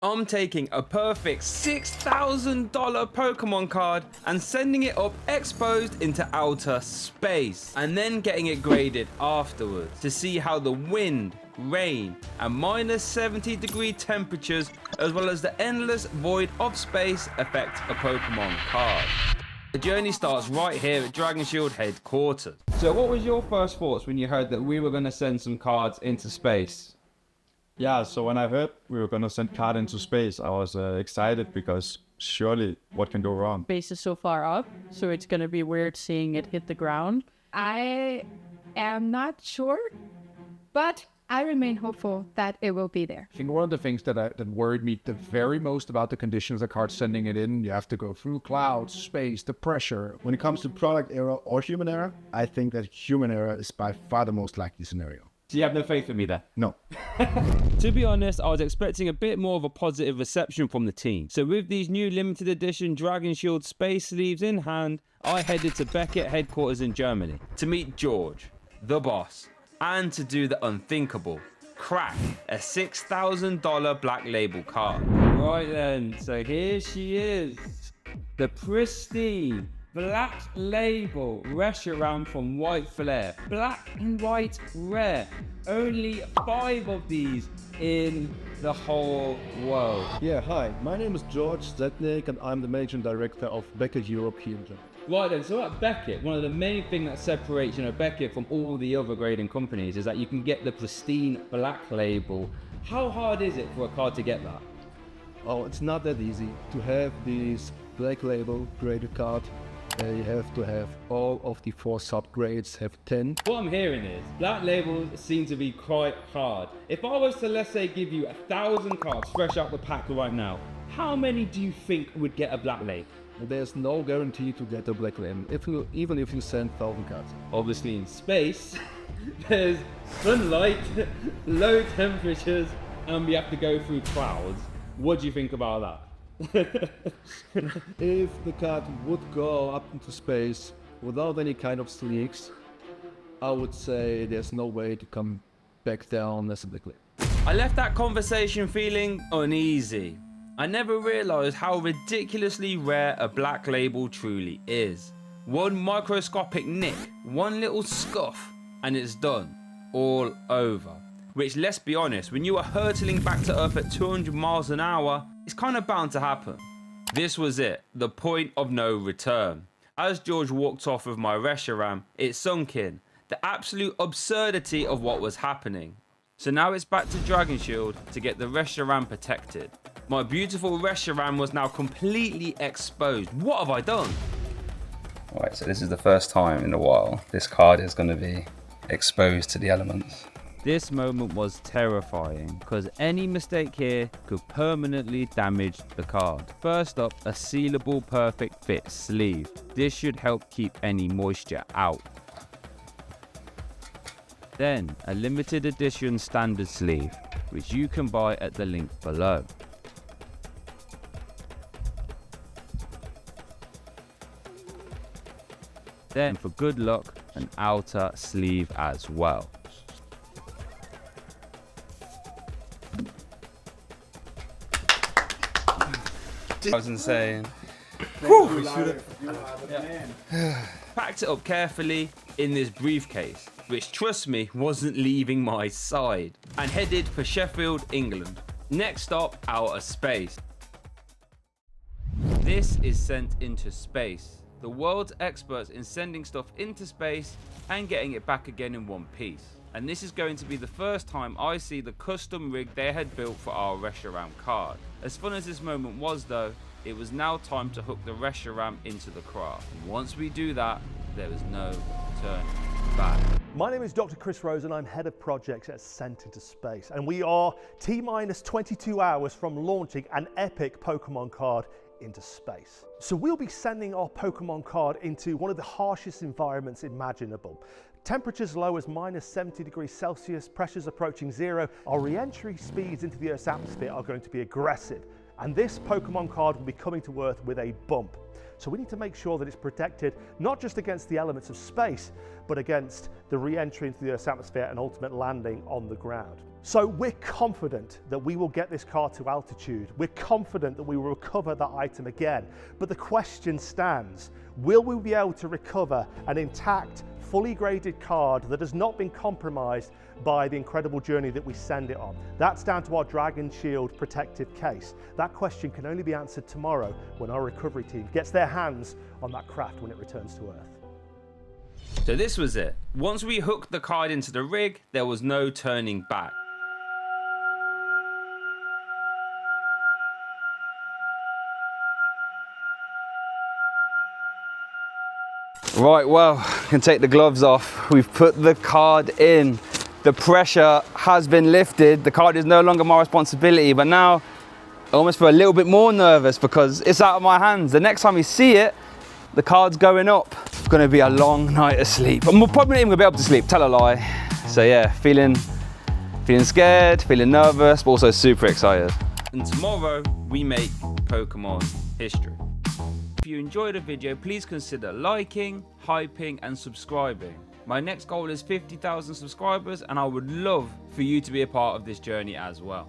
I'm taking a perfect $6,000 Pokemon card and sending it up exposed into outer space, and then getting it graded afterwards to see how the wind, rain, and -70-degree temperatures, as well as the endless void of space, affect a Pokemon card. The journey starts right here at Dragon Shield headquarters. So what was your first thoughts when you heard that we were going to send some cards into space? Yeah, so when I heard we were going to send card into space, I was excited because surely what can go wrong? Space is so far up, so it's going to be weird seeing it hit the ground. I am not sure, but I remain hopeful that it will be there. I think one of the things that worried me the very most about the conditions of the card sending it in, you have to go through clouds, space, the pressure. When it comes to product error or human error, I think that human error is by far the most likely scenario. So you have no faith in me there? No. To be honest, I was expecting a bit more of a positive reception from the team. So with these new limited edition Dragon Shield space sleeves in hand, I headed to Beckett headquarters in Germany to meet George, the boss, and to do the unthinkable, crack a $6,000 black label card. Right then, so here she is, the pristine black label Reshiram from White Flare. Black and white rare. Only 5 of these in the whole world. Yeah, hi. My name is George Zetnik and I'm the Managing Director of Beckett Europe here in Germany. Right then, so at Beckett, one of the main things that separates, Beckett from all the other grading companies is that you can get the pristine black label. How hard is it for a card to get that? Oh, it's not that easy to have this black label graded card. You have to have all of the 4 subgrades have 10. What I'm hearing is, black labels seem to be quite hard. If I was to, let's say, give you 1,000 cards fresh out the pack right now, how many do you think would get a black label? There's no guarantee to get a black label, even if you send 1,000 cards. Obviously in space, there's sunlight, low temperatures, and we have to go through clouds. What do you think about that? If the card would go up into space without any kind of sleeves, I would say there's no way to come back down as a black label. I left that conversation feeling uneasy. I never realized how ridiculously rare a black label truly is. One microscopic nick, one little scuff, and it's done. All over. Which, let's be honest, when you are hurtling back to Earth at 200 miles an hour, it's kind of bound to happen. This was it, the point of no return. As George walked off with my Reshiram, it sunk in, the absolute absurdity of what was happening. So now it's back to Dragon Shield to get the Reshiram protected. My beautiful Reshiram was now completely exposed. What have I done? Alright, so this is the first time in a while this card is going to be exposed to the elements. This moment was terrifying because any mistake here could permanently damage the card. First up, a sealable perfect fit sleeve. This should help keep any moisture out. Then a limited edition standard sleeve, which you can buy at the link below. Then for good luck, an outer sleeve as well. I was insane. Packed it up carefully in this briefcase, which, trust me, wasn't leaving my side, and headed for Sheffield, England. Next stop, outer space. This is sent into space. The world's experts in sending stuff into space and getting it back again in one piece. And this is going to be the first time I see the custom rig they had built for our Reshiram card. As fun as this moment was though, it was now time to hook the Reshiram into the craft. And once we do that, there is no turning back. My name is Dr. Chris Rose and I'm Head of Projects at Ascent into Space. And we are T-minus 22 hours from launching an epic Pokemon card into space. So we'll be sending our Pokemon card into one of the harshest environments imaginable. Temperatures low as -70°C, pressures approaching 0. Our re-entry speeds into the Earth's atmosphere are going to be aggressive. And this Pokemon card will be coming to Earth with a bump. So we need to make sure that it's protected not just against the elements of space, but against the re-entry into the Earth's atmosphere and ultimate landing on the ground. So we're confident that we will get this car to altitude. We're confident that we will recover that item again. But the question stands, will we be able to recover an intact, fully graded card that has not been compromised by the incredible journey that we send it on? That's down to our Dragon Shield protective case. That question can only be answered tomorrow when our recovery team gets their hands on that craft when it returns to Earth. So this was it. Once we hooked the card into the rig, there was no turning back. Right, well, can take the gloves off. We've put the card in. The pressure has been lifted. The card is no longer my responsibility, but now I almost feel a little bit more nervous because it's out of my hands. The next time we see it, the card's going up. It's gonna be a long night of sleep. I'm probably not even gonna be able to sleep, tell a lie. So yeah, feeling scared, feeling nervous, but also super excited. And tomorrow, we make Pokemon history. If you enjoyed the video, please consider liking, hyping, and subscribing. My next goal is 50,000 subscribers, and I would love for you to be a part of this journey as well.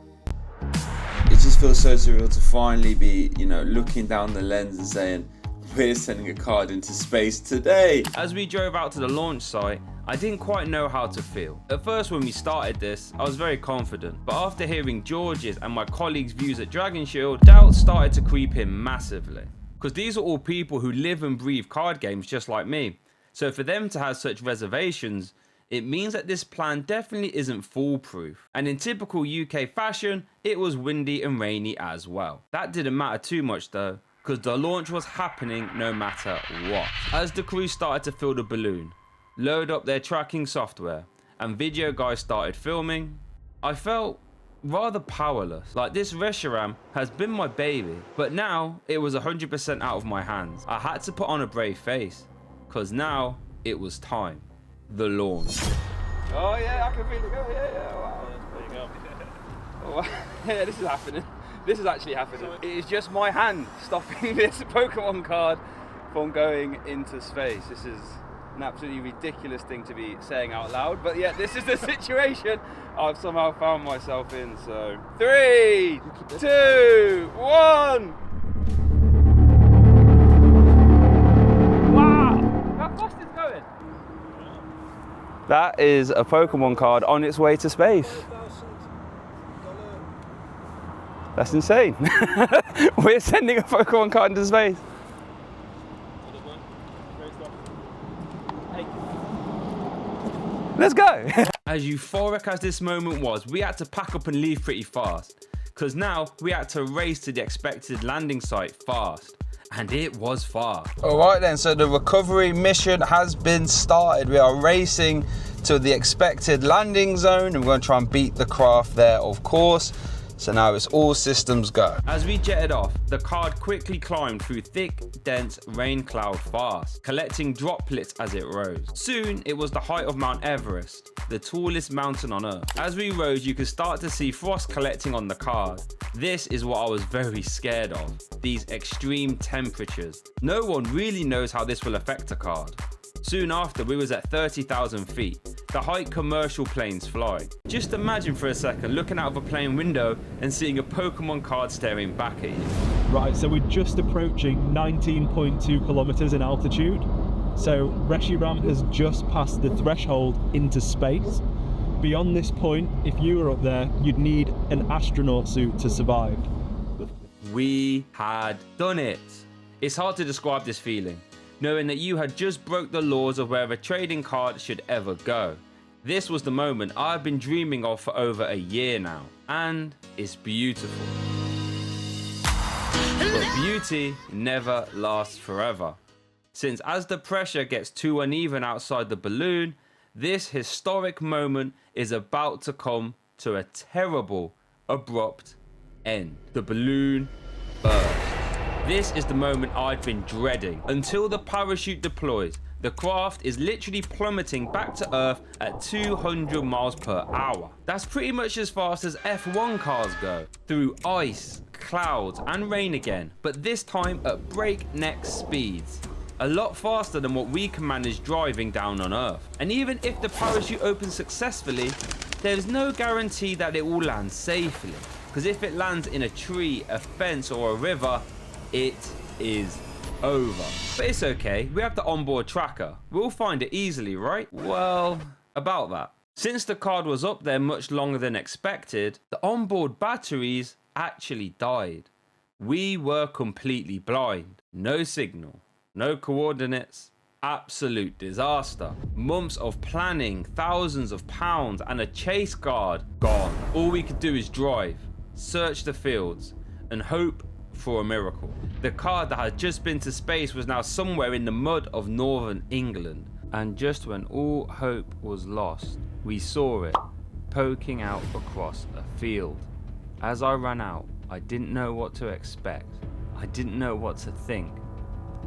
It just feels so surreal to finally be, looking down the lens and saying, we're sending a card into space today. As we drove out to the launch site, I didn't quite know how to feel. At first, when we started this, I was very confident, but after hearing George's and my colleagues' views at Dragon Shield, doubts started to creep in massively. Because these are all people who live and breathe card games just like me. So for them to have such reservations, it means that this plan definitely isn't foolproof. And in typical UK fashion, it was windy and rainy as well. That didn't matter too much though, because the launch was happening no matter what. As the crew started to fill the balloon, load up their tracking software, and video guys started filming, I felt rather powerless. Like, this Reshiram has been my baby, but now it was 100% out of my hands. I had to put on a brave face, because now it was time. The launch. Oh yeah, I can feel it go. Yeah, wow. There you go. Oh, wow. Yeah, this is happening. This is actually happening. It is just my hand stopping this Pokemon card from going into space. This is an absolutely ridiculous thing to be saying out loud, but yeah, this is the situation I've somehow found myself in. So 3, 2, 1. Wow, how fast is it going? That is a Pokemon card on its way to space. That's insane. We're sending a Pokemon card into space. Let's go. As euphoric as this moment was, we had to pack up and leave pretty fast, because now we had to race to the expected landing site fast. And it was fast. All right then, so the recovery mission has been started. We are racing to the expected landing zone, and we're going to try and beat the craft there, of course. So now it's all systems go. As we jetted off, the card quickly climbed through thick, dense rain cloud fast, collecting droplets as it rose. Soon, it was the height of Mount Everest, the tallest mountain on Earth. As we rose, you could start to see frost collecting on the card. This is what I was very scared of, these extreme temperatures. No one really knows how this will affect a card. Soon after, we was at 30,000 feet, the height commercial planes fly. Just imagine for a second looking out of a plane window and seeing a Pokemon card staring back at you. Right, so we're just approaching 19.2 kilometers in altitude. So Reshiram has just passed the threshold into space. Beyond this point, if you were up there, you'd need an astronaut suit to survive. We had done it. It's hard to describe this feeling, knowing that you had just broke the laws of where a trading card should ever go. This was the moment I've been dreaming of for over a year now, and it's beautiful. But beauty never lasts forever, since as the pressure gets too uneven outside the balloon, this historic moment is about to come to a terrible, abrupt end. The balloon burst. This is the moment I'd been dreading. Until the parachute deploys, the craft is literally plummeting back to Earth at 200 miles per hour. That's pretty much as fast as F1 cars go, through ice, clouds, and rain again, but this time at breakneck speeds. A lot faster than what we can manage driving down on Earth. And even if the parachute opens successfully, there's no guarantee that it will land safely. Because if it lands in a tree, a fence or a river, it is over. But it's okay, we have the onboard tracker. We'll find it easily, right? Well, about that. Since the card was up there much longer than expected, the onboard batteries actually died. We were completely blind. No signal, no coordinates, absolute disaster. Months of planning, thousands of pounds, and a chase guard gone. All we could do is drive, search the fields, and hope for a miracle. The card that had just been to space was now somewhere in the mud of northern England. And just when all hope was lost, we saw it poking out across a field. As I ran out, I didn't know what to expect. I didn't know what to think.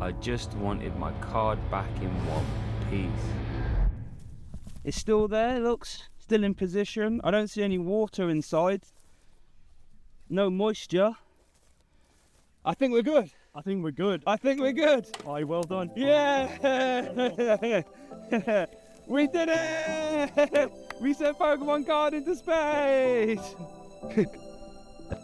I just wanted my card back in one piece. It's still there, looks still in position. I don't see any water inside. No moisture. I think we're good. I think we're good. I think we're good. Aye, well done. Yeah! We did it! We sent Pokemon card into space!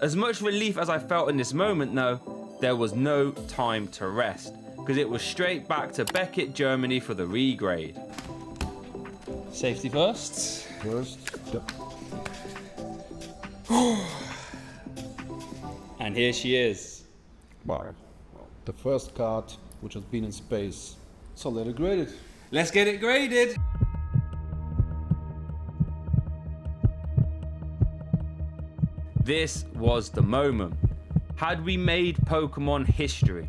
As much relief as I felt in this moment though, there was no time to rest, because it was straight back to Beckett, Germany for the regrade. Safety first. Yep. And here she is. Wow. The first card which has been in space. So let it grade it. Let's get it graded. This was the moment. Had we made Pokemon history?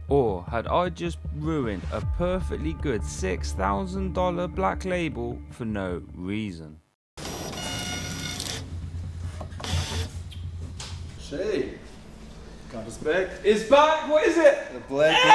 Or had I just ruined a perfectly good $6,000 black label for no reason? Shay, card is back. It's back! What is it? The black label.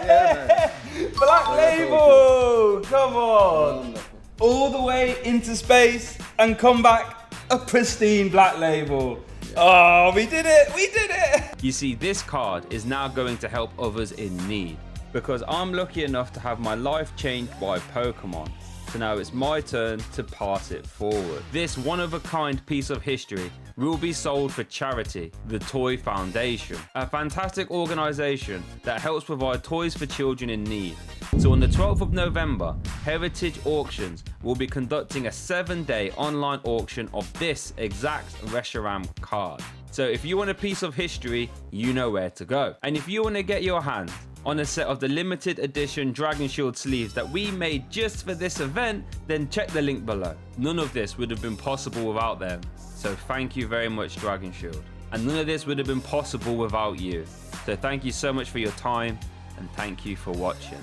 Yeah, man. Black label! Come on! Wonderful. All the way into space and come back a pristine black label. Oh, we did it! We did it! You see, this card is now going to help others in need, because I'm lucky enough to have my life changed by Pokemon. So now it's my turn to pass it forward. This one-of-a-kind piece of history will be sold for charity, the Toy Foundation, a fantastic organisation that helps provide toys for children in need. So on the 12th of November, Heritage Auctions will be conducting a 7-day online auction of this exact Reshiram card. So if you want a piece of history, you know where to go. And if you want to get your hands on a set of the limited edition Dragon Shield sleeves that we made just for this event, then check the link below. None of this would have been possible without them. So thank you very much, Dragon Shield. And none of this would have been possible without you. So thank you so much for your time, and thank you for watching.